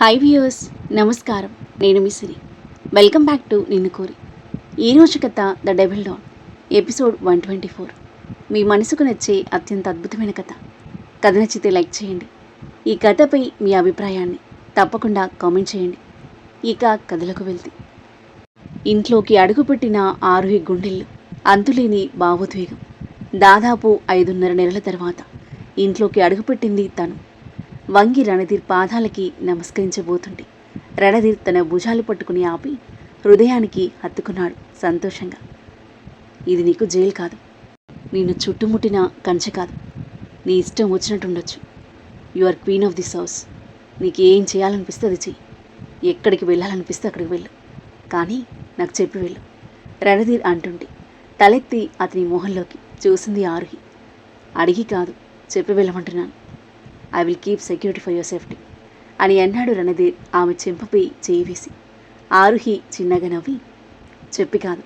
Hi viewers, నమస్కారం. నేను మీ సిరి. Welcome back to నిన్ను కోరి. ఈరోజు కథ ద డెవిల్ డాన్, ఎపిసోడ్ 124. మీ మనసుకు నచ్చే అత్యంత అద్భుతమైన కథ. కథ నచ్చితే లైక్ చేయండి. ఈ కథపై మీ అభిప్రాయాన్ని తప్పకుండా కామెంట్ చేయండి. ఇక కథలకు వెళ్తే, ఇంట్లోకి అడుగుపెట్టిన ఆరుహి గుండెల్లో అంతులేని భావోద్వేగం. దాదాపు 5.5 నెలల తర్వాత ఇంట్లోకి అడుగుపెట్టింది తను. వంగి రణధీర్ పాదాలకి నమస్కరించబోతుంటే రణధీర్ తన భుజాలు పట్టుకుని ఆపి హృదయానికి హత్తుకున్నాడు సంతోషంగా. ఇది నీకు జైలు కాదు, నిన్ను చుట్టుముట్టిన కంచె కాదు. నీ ఇష్టం వచ్చినట్టుండొచ్చు. You are queen of this house. నీకు ఏం చేయాలనిపిస్తే అది చెయ్యి, ఎక్కడికి వెళ్ళాలనిపిస్తే అక్కడికి వెళ్ళు, కానీ నాకు చెప్పి వెళ్ళు, రణధీర్ అంటుంటే తలెత్తి అతని మొహంలోకి చూసింది ఆరుహి. అడిగి కాదు, చెప్పి వెళ్ళమంటున్నాను. I will keep security for your safety అని అన్నాడు రణధీర్ ఆమె చెంపపై చేయి వేసి. ఆరుహి చిన్నగా నవ్వి, చెప్పి కాదు,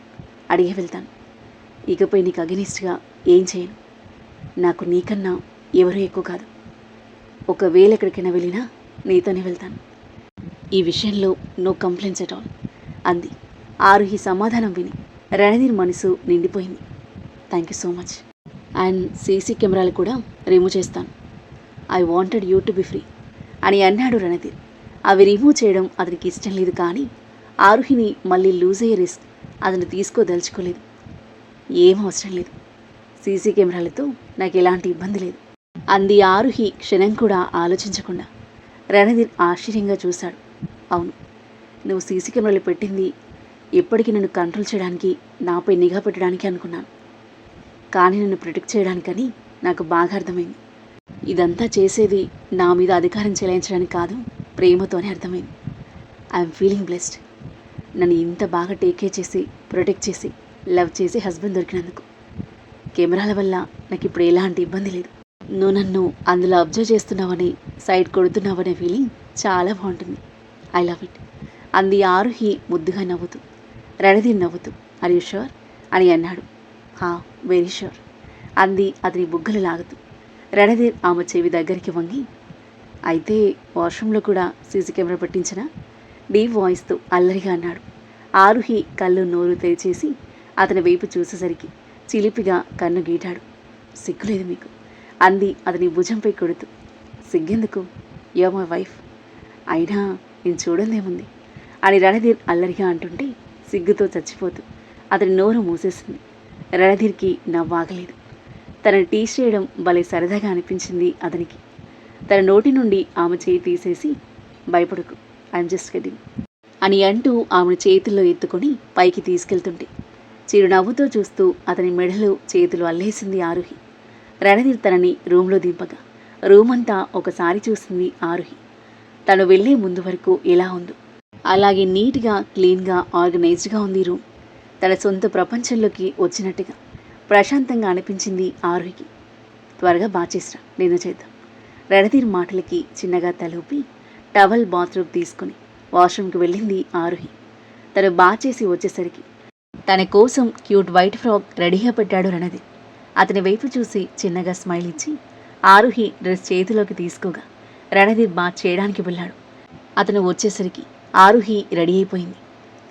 అడిగే వెళ్తాను. ఇకపై నీకు అగెనిస్ట్గా ఏం చేయను. నాకు నీకన్నా ఎవరూ ఎక్కువ కాదు. ఒకవేళ ఎక్కడికైనా వెళ్ళినా నీతోనే వెళ్తాను. ఈ విషయంలో నో కంప్లైంట్స్ ఎట్ ఆల్ అంది. ఆరుహి సమాధానం విని రణధీర్ మనసు నిండిపోయింది. Thank you so much. And CC కెమెరాలు కూడా రిమూవ్ చేస్తాను. I wanted you to be free అని అన్నాడు రణధీర్. అవి రిమూవ్ చేయడం అతనికి ఇష్టం లేదు, కానీ ఆరుహిని మళ్ళీ లూజ్ అయ్యే రిస్క్ అతను తీసుకోదలుచుకోలేదు. ఏం అవసరం లేదు, సీసీ కెమెరాలతో నాకు ఎలాంటి ఇబ్బంది లేదు అంది ఆరుహి క్షణం కూడా ఆలోచించకుండా. రణధీర్ ఆశ్చర్యంగా చూశాడు. అవును, నువ్వు సీసీ కెమెరాలు పెట్టింది ఎప్పటికీ నన్ను కంట్రోల్ చేయడానికి, నాపై నిఘా పెట్టడానికి అనుకున్నాను, కానీ నన్ను ప్రొటెక్ట్ చేయడానికని నాకు బాగా అర్థమైంది. ఇదంతా చేసేది నా మీద అధికారం చెలాయించడానికి కాదు, ప్రేమతోనే అర్థమైంది. I'm feeling blessed. నన్ను ఇంత బాగా టేక్ కేర్ చేసి, ప్రొటెక్ట్ చేసి, లవ్ చేసి హస్బెండ్ దొరికినందుకు. కెమెరాల వల్ల నాకు ఇప్పుడు ఎలాంటి ఇబ్బంది లేదు. నువ్వు నన్ను అందులో అబ్జర్వ్ చేస్తున్నావని, సైడ్ కొడుతున్నావనే ఫీలింగ్ చాలా బాగుంటుంది. ఐ లవ్ ఇట్ అంది ఆరుహి ముద్దుగా నవ్వుతూ. రణధీర్ నవ్వుతూ, ఆర్ యూ ష్యూర్ అని అన్నాడు. హా, వెరీ ష్యూర్ అంది అతని బుగ్గలు లాగుతూ. రణధీర్ ఆమె చెవి దగ్గరికి వంగి, అయితే వాష్రూమ్లో కూడా సీసీ కెమెరా పెట్టించినా డీప్ వాయిస్తో అల్లరిగా అన్నాడు. ఆరుహి కళ్ళు నోరు తెరిచేసి అతని వైపు చూసేసరికి చిలిపిగా కన్ను గీటాడు. సిగ్గులేదు మీకు అంది అతని భుజంపై కొడుతూ. సిగ్గెందుకు, యు ఆర్ మై వైఫ్. అయినా నేను చూడందేముంది అని రణధీర్ అల్లరిగా అంటుంటే సిగ్గుతో చచ్చిపోతూ అతని నోరు మూసేసింది. రణధీర్కి నవ్వాగలేదు. తనని టీస్ చేయడం భలే సరదాగా అనిపించింది అతనికి. తన నోటి నుండి ఆమె చేయి తీసేసి, భయపడకు, ఐఎమ్ జస్ట్ కిడ్డింగ్ అని అంటూ ఆమెను చేతుల్లో ఎత్తుకొని పైకి తీసుకెళ్తుంటే చిరునవ్వుతో చూస్తూ అతని మెడలో చేతులు అల్లేసింది ఆరుహి. రణధీర్ తనని రూమ్లో దింపగా రూమ్ అంతా ఒకసారి చూసింది ఆరుహి. తను వెళ్లే ముందు వరకు ఎలా ఉందో అలాగే నీట్గా, క్లీన్గా, ఆర్గనైజ్డ్గా ఉంది రూమ్. తన సొంత ప్రపంచంలోకి వచ్చినట్టుగా ప్రశాంతంగా అనిపించింది ఆరుహికి. త్వరగా బాచేసిరా, నేను చేద్దాం. రణధీర్ మాటలకి చిన్నగా తలూపి టవల్ బాత్రూమ్ తీసుకుని వాష్రూమ్కి వెళ్ళింది ఆరుహి. తను బాచేసి వచ్చేసరికి తన కోసం క్యూట్ వైట్ ఫ్రాక్ రెడీగా పెట్టాడు రణధీర్. అతని వైపు చూసి చిన్నగా స్మైల్ ఇచ్చి ఆరుహి డ్రెస్ చేతిలోకి తీసుకోగా రణధీర్ బాత్ చేయడానికి వెళ్ళాడు. అతను వచ్చేసరికి ఆరుహి రెడీ అయిపోయింది.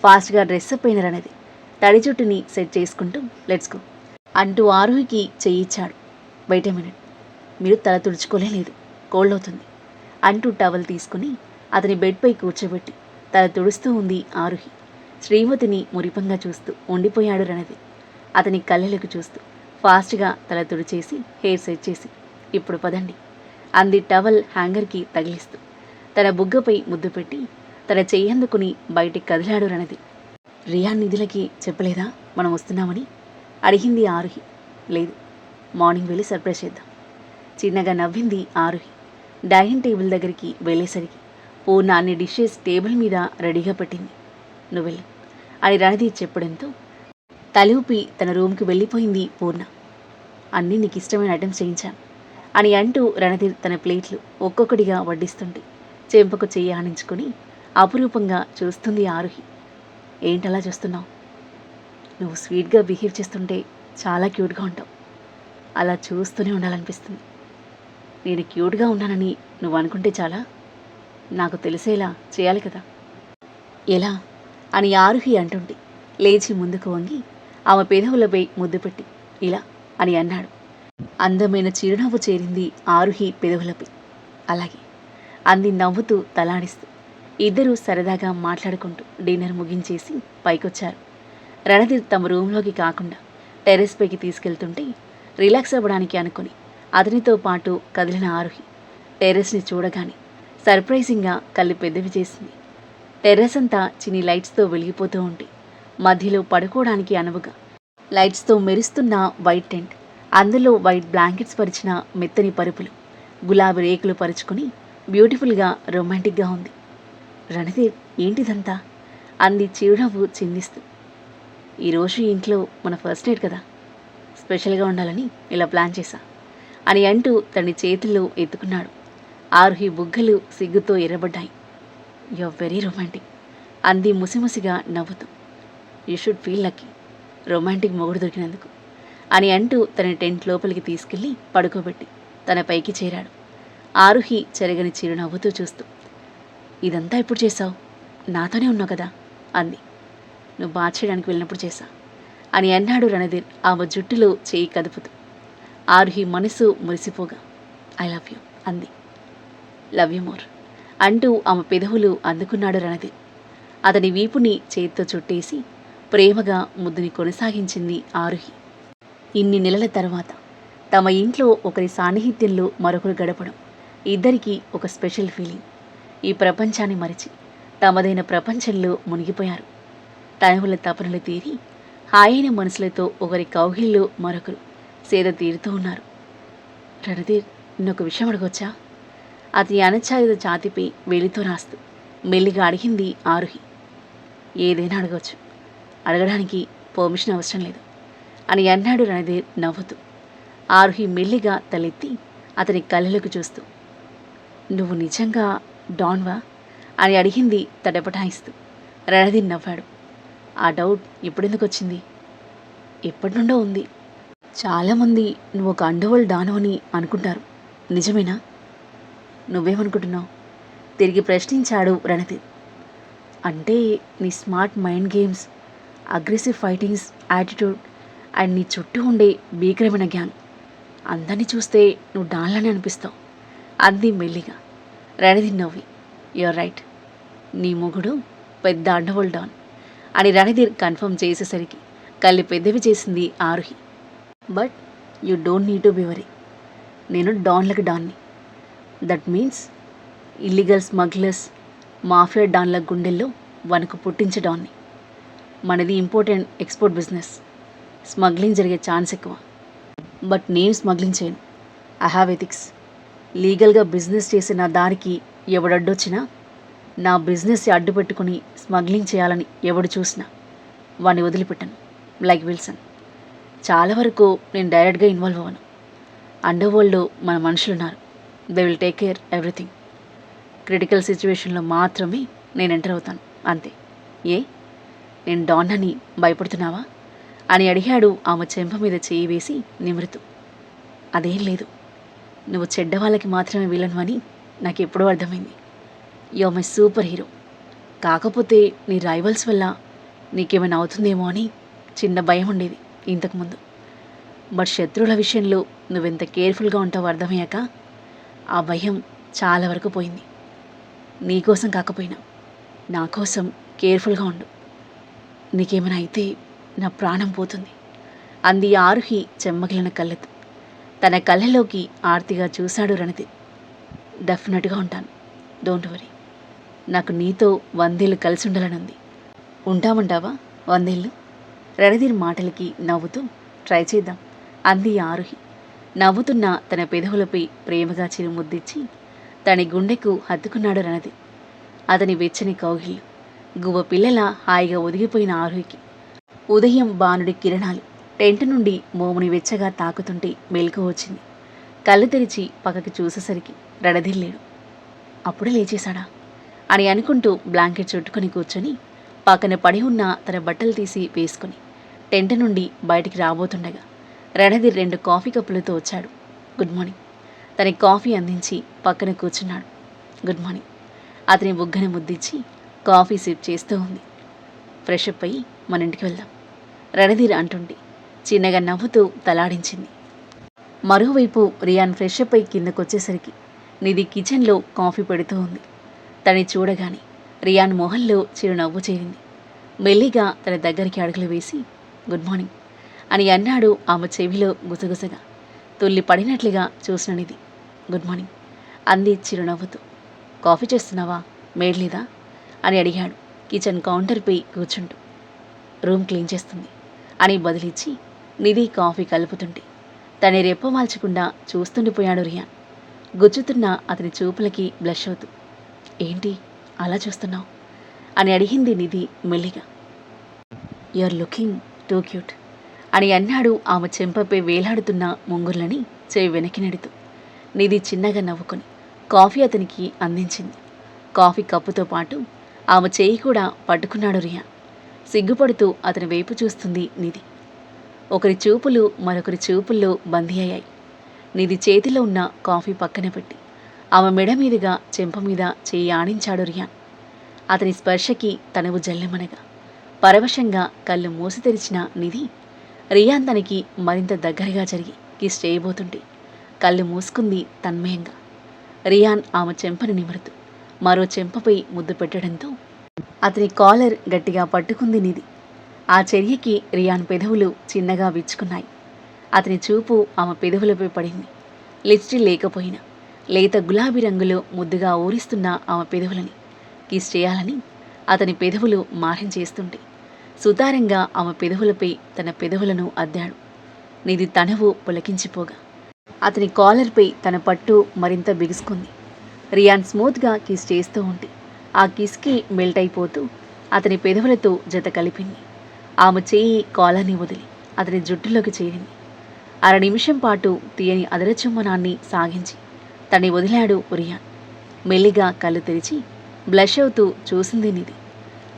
ఫాస్ట్గా డ్రెస్అప్ అయిన రణధీర్ తడి జుట్టుని సెట్ చేసుకుంటూ లెట్స్ గో అంటూ ఆరుహికి చెయ్యిచ్చాడు. వెయిట్ ఏ మినిట్, మీరు తల తుడుచుకోలేదు, కోల్డ్ అవుతుంది అంటూ టవల్ తీసుకుని అతని బెడ్పై కూర్చోబెట్టి తల తుడుస్తూ ఉంది ఆరుహి. శ్రీమతిని మురిపంగా చూస్తూ ఉండిపోయాడు రణధీర్. అతని కళ్ళలకు చూస్తూ ఫాస్ట్గా తల తుడిచేసి హెయిర్ సెట్ చేసి, ఇప్పుడు పదండి అంది టవల్ హ్యాంగర్కి తగిలిస్తూ. తన బుగ్గపై ముద్దు పెట్టి తన చెయ్యందుకుని బయటికి కదిలాడు రణధీర్. రియాన్ నిధులకి చెప్పలేదా మనం వస్తున్నామని అడిగింది ఆరుహి. లేదు, మార్నింగ్ వెళ్ళి సర్ప్రైజ్ చేద్దాం. చిన్నగా నవ్వింది ఆరుహి. డైనింగ్ టేబుల్ దగ్గరికి వెళ్ళేసరికి పూర్ణ అన్ని డిషెస్ టేబుల్ మీద రెడీగా పెట్టింది. నువ్వు వెళ్ళు అని రణధీర్ చెప్పడంతో తలూపి తన రూమ్కి వెళ్ళిపోయింది పూర్ణ. అన్నీ నీకు ఇష్టమైన ఐటమ్స్ చేయించాను అని అంటూ రణధీర్ తన ప్లేట్లు ఒక్కొక్కటిగా వడ్డిస్తుంటే చెంపకు చెయ్యి ఆనించుకొని అపురూపంగా చూస్తుంది ఆరుహి. ఏంటలా చూస్తున్నావు? నువ్వు స్వీట్గా బిహేవ్ చేస్తుంటే చాలా క్యూట్గా ఉంటావు. అలా చూస్తూనే ఉండాలనిపిస్తుంది. నేను క్యూట్గా ఉన్నానని నువ్వు అనుకుంటే చాలా. నాకు తెలిసేలా చేయాలి కదా. ఎలా అని ఆరుహి అంటుంటే లేచి ముందుకు వంగి ఆమె పెదవులపై ముద్దు పెట్టి ఇలా అని అన్నాడు. అందమైన చిరునవ్వు చేరింది ఆరుహి పెదవులపై. అలాగే అంది నవ్వుతూ తలాడిస్తూ. ఇద్దరూ సరదాగా మాట్లాడుకుంటూ డిన్నర్ ముగించేసి పైకొచ్చారు. రణధీర్ తమ రూంలోకి కాకుండా టెర్రస్ పైకి తీసుకెళ్తుంటే రిలాక్స్ అవ్వడానికి అనుకుని అతనితో పాటు కదిలిన ఆరుహి టెర్రస్ని చూడగానే సర్ప్రైజింగ్గా కళ్ళు పెద్దవి చేసింది. టెర్రస్ అంతా చిన్ని లైట్స్తో వెలిగిపోతూ ఉంటే మధ్యలో పడుకోవడానికి అనువుగా లైట్స్తో మెరుస్తున్న వైట్ టెంట్, అందులో వైట్ బ్లాంకెట్స్ పరిచిన మెత్తని పరుపులు, గులాబీ రేకులు పరుచుకుని బ్యూటిఫుల్గా రొమాంటిక్గా ఉంది. రణధీర్ ఏంటిదంతా అంది చిరునవ్వు చిందిస్తూ. ఈరోజు ఇంట్లో మన ఫస్ట్ నైట్ కదా, స్పెషల్గా ఉండాలని ఇలా ప్లాన్ చేశా అని అంటూ తన చేతుల్లో ఎత్తుకున్నాడు. ఆరుహి బుగ్గలు సిగ్గుతో ఎర్రబడ్డాయి. యు ఆర్ వెరీ రొమాంటిక్ అంది ముసిముసిగా నవ్వుతూ. You should feel lucky, romantic మొగుడు దొరికినందుకు అని అంటూ తన టెంట్ లోపలికి తీసుకెళ్ళి పడుకోబెట్టి తన పైకి చేరాడు. ఆరుహి చెరగని చిరునవ్వుతూ చూస్తూ, ఇదంతా ఎప్పుడు చేశావు? నాతోనే ఉన్నావు కదా అంది. నువ్వు బాత్ చేయడానికి వెళ్ళినప్పుడు చేశా అని అన్నాడు రణధీర్ ఆమె జుట్టులో చేయి కదుపుతూ. ఆరుహి మనసు మురిసిపోగా ఐ లవ్ యూ అంది. లవ్ యూ మోర్ అంటూ ఆమె పెదవులు అందుకున్నాడు రణధీర్. అతని వీపుని చేతితో చుట్టేసి ప్రేమగా ముద్దుని కొనసాగించింది ఆరుహి. ఇన్ని నెలల తర్వాత తమ ఇంట్లో ఒకరి సాన్నిహిత్యంలో మరొకరు గడపడం ఇద్దరికీ ఒక స్పెషల్ ఫీలింగ్. ఈ ప్రపంచాన్ని మరిచి తమదైన ప్రపంచంలో మునిగిపోయారు. తనువుల తపనలు తీరి హాయైన మనసులతో ఒకరి కౌగిల్లో మరొకరు సేద తీరుతూ ఉన్నారు. రణధీర్, నిన్నొక విషయం అడగొచ్చా? అతని అణచారిత ఛాతిపై వేలితో రాస్తూ మెల్లిగా అడిగింది ఆరుహి. ఏదైనా అడగవచ్చు, అడగడానికి పర్మిషన్ అవసరం లేదు అని అన్నాడు రణధీర్ నవ్వుతూ. ఆరుహి మెల్లిగా తలెత్తి అతని కళ్ళలోకి చూస్తూ, నువ్వు నిజంగా డాన్వా అని అడిగింది తడపటాయిస్తూ. రణధీర్ నవ్వాడు. ఆ డౌట్ ఇప్పుడెందుకు వచ్చింది? ఎప్పటి నుండో ఉంది. చాలామంది నువ్వు ఒక అండర్వరల్డ్ డాను అని అనుకుంటారు, నిజమేనా? నువ్వేమనుకుంటున్నావు? తిరిగి ప్రశ్నించాడు రణధీర్. అంటే నీ smart mind games, aggressive fightings attitude and నీ చుట్టూ ఉండే భీకరమైన గ్యాంగ్, అందరినీ చూస్తే నువ్వు డాన్లని అనిపిస్తావు అంది మెల్లిగా. రణధీర్ నవ్వి, యూఆర్ రైట్, నీ మొగుడు పెద్ద అండర్వరల్డ్ డాన్ అని రణధీర్ కన్ఫర్మ్ చేసేసరికి కళ్ళు పెద్దవి చేసింది Aruhi. But you don't need to be worry, నేను డాన్లకు డాన్ని. That means illegal smugglers, mafia డాన్ల గుండెల్లో వణుకు పుట్టించే డాన్ని. మనది ఇంపోర్టెంట్ ఎక్స్పోర్ట్ బిజినెస్, స్మగ్లింగ్ జరిగే ఛాన్స్ ఎక్కువ. బట్ నేను స్మగ్లింగ్ చేయను. I have ethics. లీగల్గా బిజినెస్ చేసే నా దారికి ఎవడడ్డొచ్చినా, నా బిజినెస్ అడ్డు పెట్టుకుని స్మగ్లింగ్ చేయాలని ఎవడు చూసినా వాడిని వదిలిపెట్టాను. Like Wilson. చాలా వరకు నేను డైరెక్ట్గా ఇన్వాల్వ్ అవ్వను. అండర్ వరల్డ్లో మన మనుషులున్నారు, they will take care everything. Critical సిచ్యువేషన్లో మాత్రమే నేను ఎంటర్ అవుతాను, అంతే. ఏ, నేను డాన్ అని భయపడుతున్నావా అని అడిగాడు ఆమె చెంప మీద చేయి వేసి నిమురుతూ. అదేం లేదు, నువ్వు చెడ్డవాళ్ళకి మాత్రమే విలను అని నాకు ఎప్పుడూ అర్థమైంది. You are my super hero. కాకపోతే నీ రైవల్స్ వల్ల నీకేమైనా అవుతుందేమో అని చిన్న భయం ఉండేది ఇంతకుముందు. బట్ శత్రువుల విషయంలో నువ్వెంత కేర్ఫుల్గా ఉంటావో అర్థమయ్యాక ఆ భయం చాలా వరకు పోయింది. నీకోసం కాకపోయినా నా కోసం కేర్ఫుల్గా ఉండు. నీకేమైనా అయితే నా ప్రాణం పోతుంది అంది ఆరుహి చెమ్మగిలిన కళ్ళతో. తన కళ్ళలోకి ఆర్తిగా చూశాడు రణధీర్. డెఫినెట్గా ఉంటాను, డోంట్ వరీ. నాకు నీతో 100 ఏళ్ళు కలిసి ఉండాలనుంది. ఉంటామంటావా 100 ఏళ్ళు? రణధీర్ మాటలకి నవ్వుతూ ట్రై చేద్దాం అంది ఆరుహి. నవ్వుతున్న తన పెదవులపై ప్రేమగా చిరుముద్దిచ్చి తన గుండెకు హత్తుకున్నాడు రణధీర్. అతని వెచ్చని కౌగిళ్ళు గువ్వ పిల్లల హాయిగా ఒదిగిపోయిన ఆరుహికి ఉదయం బానుడి కిరణాలు టెంట్ నుండి మోముని వెచ్చగా తాకుతుంటే మెలకు వచ్చింది. కళ్ళు తెరిచి పక్కకి చూసేసరికి రణధీర్ లేడు. అప్పుడే లేచేశాడా అని అనుకుంటూ బ్లాంకెట్ చుట్టుకొని కూర్చొని పక్కన పడి ఉన్న తన బట్టలు తీసి వేసుకుని టెంట్ నుండి బయటికి రాబోతుండగా రణధీర్ 2 కాఫీ కప్పులతో వచ్చాడు. Good morning. తనకి కాఫీ అందించి పక్కన కూర్చున్నాడు. గుడ్ మార్నింగ్ అతని బుగ్గని ముద్దిచ్చి కాఫీ సిప్ చేస్తూ ఉంది. ఫ్రెష్ అప్ అయ్యి మన ఇంటికి వెళ్దాం రణధీర్ అంటుంటే చిన్నగా నవ్వుతూ తలాడించింది. మరోవైపు రియాన్ ఫ్రెష్ అప్ అయి కిందకొచ్చేసరికి నిధి కిచెన్లో కాఫీ పెడుతూ ఉంది. తని చూడగానే రియాన్ మొహంలో చిరునవ్వు చేరింది. మెల్లిగా తన దగ్గరికి అడుగులు వేసి గుడ్ మార్నింగ్ అని అన్నాడు ఆమె చెవిలో గుసగుసగా. తుల్లి పడినట్లుగా చూసిన నిధి గుడ్ మార్నింగ్ అంది చిరునవ్వుతూ. కాఫీ చేస్తున్నావా, మేడ్లేదా అని అడిగాడు కిచెన్ కౌంటర్పై కూర్చుంటూ. రూమ్ క్లీన్ చేస్తుంది అని బదిలిచ్చి నిధి కాఫీ కలుపుతుంటే తని రెప్పవాల్చకుండా చూస్తుండిపోయాడు రియాన్. గుచ్చుతున్న అతని చూపులకి బ్లష్ అవుతూ ఏంటి అలా చూస్తున్నావు అని అడిగింది నిధి మెల్లిగా. యూఆర్ లుకింగ్ టూ క్యూట్ అని అన్నాడు ఆమె చెంపపై వేలాడుతున్న ముంగుర్లని చేయి వెనక్కి నెడుతూ. నిధి చిన్నగా నవ్వుకొని కాఫీ అతనికి అందించింది. కాఫీ కప్పుతో పాటు ఆమె చేయి కూడా పట్టుకున్నాడు రియాన్. సిగ్గుపడుతూ అతని వైపు చూస్తుంది నిధి. ఒకరి చూపులు మరొకరి చూపుల్లో బందీ అయ్యాయి. నిధి చేతిలో ఉన్న కాఫీ పక్కన పెట్టి ఆమె మెడ మీదుగా చెంప మీద చేయి ఆడించాడు రియాన్. అతని స్పర్శకి తనవు జల్లెమనగా పరవశంగా కళ్ళు మూసి తెరిచిన నిధి రియాన్ తనకి మరింత దగ్గరగా జరిగి కిస్ చేయబోతుంటే కళ్ళు మూసుకుంది తన్మయంగా. రియాన్ ఆమె చెంపను నిమురుతూ మరో చెంపపై ముద్దు పెట్టడంతో అతని కాలర్ గట్టిగా పట్టుకుంది నిధి. ఆ చర్యకి రియాన్ పెదవులు చిన్నగా విచ్చుకున్నాయి. అతని చూపు ఆమె పెదవులపై పడింది. లిప్స్టిక్ లేకపోయినా లేత గులాబీ రంగులో ముద్దుగా ఊరిస్తున్న ఆమె పెదవులని కిస్ చేయాలని అతని పెదవులు మారం చేస్తుంటే సుతారంగా ఆమె పెదవులపై తన పెదవులను అద్దాడు. నిధి తనవు పులకించిపోగా అతని కాలర్పై తన పట్టు మరింత బిగుసుకుంది. రియాన్ స్మూత్గా కిస్ చేస్తూ ఉంటే ఆ కిస్కి మెల్ట్ అయిపోతూ అతని పెదవులతో జత కలిపింది. ఆమె చేయి కాలర్ని వదిలి అతని జుట్టులోకి చేరింది. అర నిమిషం పాటు తీయని అదరచుమ్మనాన్ని సాగించి తని వదిలాడు రియాన్. మెల్లిగా కళ్ళు తెరిచి బ్లష్ అవుతూ చూసింది నిధి.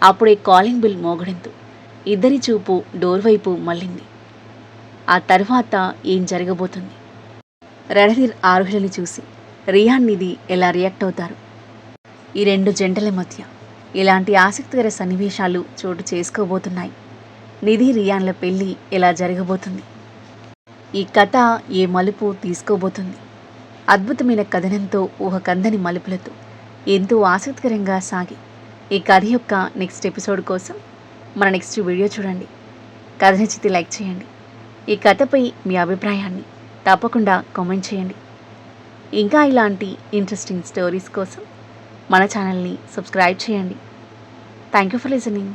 అప్పుడే కాలింగ్ బిల్ మోగడంతో ఇద్దరి చూపు డోర్ వైపు మళ్ళింది. ఆ తర్వాత ఏం జరగబోతుంది? రణధీర్ ఆరోహులని చూసి రియాన్ నిధి ఎలా రియాక్ట్ అవుతారు? ఈ రెండు జంటల మధ్య ఇలాంటి ఆసక్తికర సన్నివేశాలు చోటు చేసుకోబోతున్నాయి. నిధి రియాన్ల పెళ్లి ఎలా జరగబోతుంది? ఈ కథ ఏ మలుపు తీసుకోబోతుంది? అద్భుతమైన కథనంతో ఊహకందని మలుపులతో ఎంతో ఆసక్తికరంగా సాగి ఈ కథ యొక్క నెక్స్ట్ ఎపిసోడ్ కోసం మన నెక్స్ట్ వీడియో చూడండి. కథ నచ్చితే లైక్ చేయండి. ఈ కథపై మీ అభిప్రాయాన్ని తప్పకుండా కామెంట్ చేయండి. ఇంకా ఇలాంటి ఇంట్రెస్టింగ్ స్టోరీస్ కోసం మన ఛానల్ని సబ్స్క్రైబ్ చేయండి. Thank you for listening.